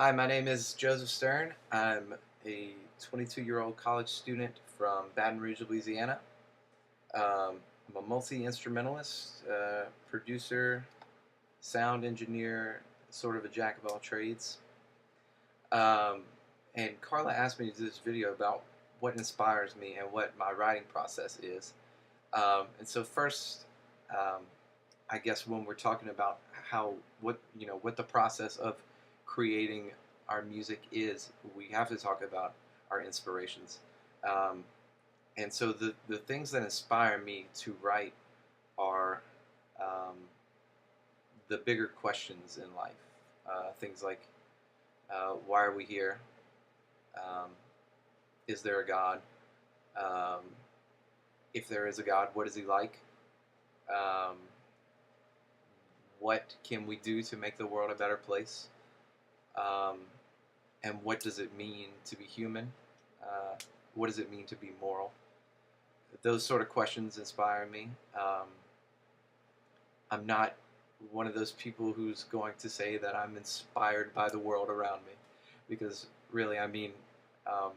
Hi, my name is Joseph Stern. I'm a 22-year-old college student from Baton Rouge, Louisiana. I'm a multi-instrumentalist, producer, sound engineer, sort of a jack of all trades. Um, and Carla asked me to do this video about what inspires me and what my writing process is. And so first, um, I guess when we're talking about what the process of creating our music is, we have to talk about our inspirations. Um, and so the things that inspire me to write are um, the bigger questions in life. Things like why are we here? Um, is there a God? Um, if there is a God, what is he like? Um, what can we do to make the world a better place? Um, and what does it mean to be human? Uh, what does it mean to be moral? Those sort of questions inspire me. I'm not one of those people who's going to say that I'm inspired by the world around me, because really, um,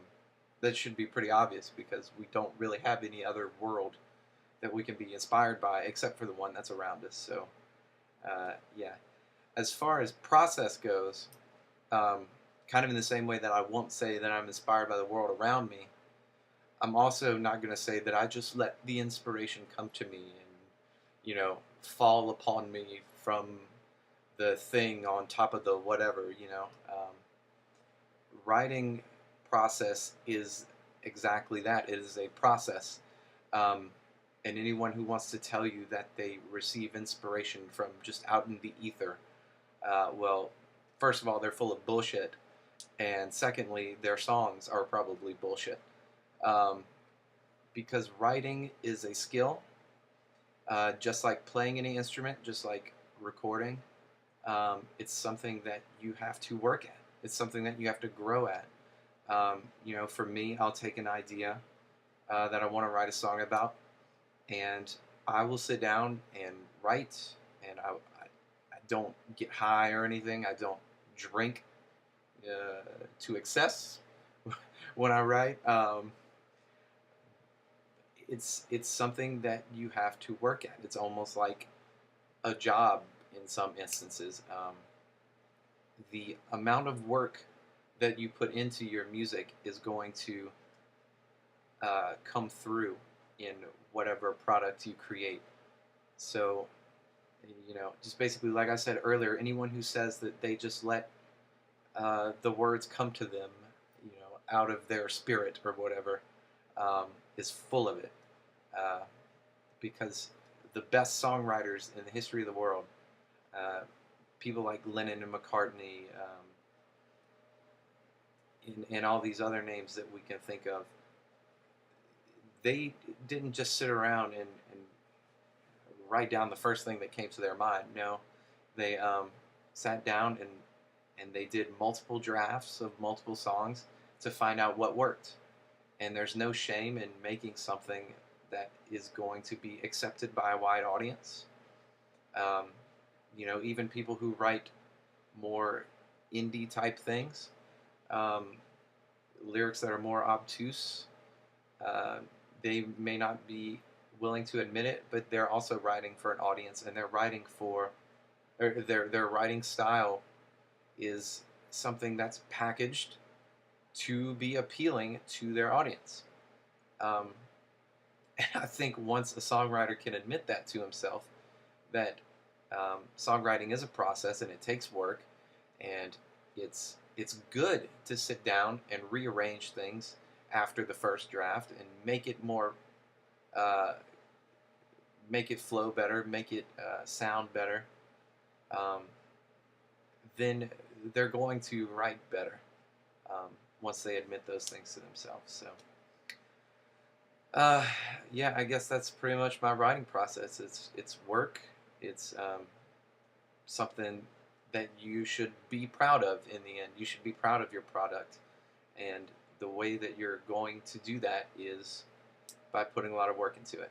that should be pretty obvious because we don't really have any other world that we can be inspired by except for the one that's around us. So, yeah. As far as process goes, um, kind of in the same way that I won't say that I'm inspired by the world around me, I'm also not going to say that I just let the inspiration come to me and, fall upon me from the thing on top of the whatever. Writing process is exactly that. It is a process. Um, and anyone who wants to tell you that they receive inspiration from just out in the ether, well, first of all, they're full of bullshit. And secondly, their songs are probably bullshit. Um, because writing is a skill, just like playing any instrument, just like recording. It's something that you have to work at. It's something that you have to grow at. For me, I'll take an idea that I want to write a song about, and I will sit down and write. And I don't get high or anything. I don't drink to excess when I write. It's something that you have to work at. It's almost like a job in some instances. The amount of work that you put into your music is going to come through in whatever product you create. So, just basically, like I said earlier, anyone who says that they just let the words come to them, out of their spirit or whatever, is full of it. Uh, because the best songwriters in the history of the world, uh, people like Lennon and McCartney, and all these other names that we can think of, they didn't just sit around and write down the first thing that came to their mind. No, they sat down and they did multiple drafts of multiple songs to find out what worked. And there's no shame in making something that is going to be accepted by a wide audience. Um, even people who write more indie type things, um, lyrics that are more obtuse, uh, they may not be willing to admit it, but they're also writing for an audience, and they're writing for, or their writing style is something that's packaged to be appealing to their audience. Um, and I think once a songwriter can admit that to himself, that songwriting is a process and it takes work, and it's good to sit down and rearrange things after the first draft and uh, make it flow better, make it sound better. Um, then they're going to write better um, once they admit those things to themselves. So, uh, yeah, I guess that's pretty much my writing process. It's work. It's something that you should be proud of in the end. You should be proud of your product. And the way that you're going to do that is by putting a lot of work into it.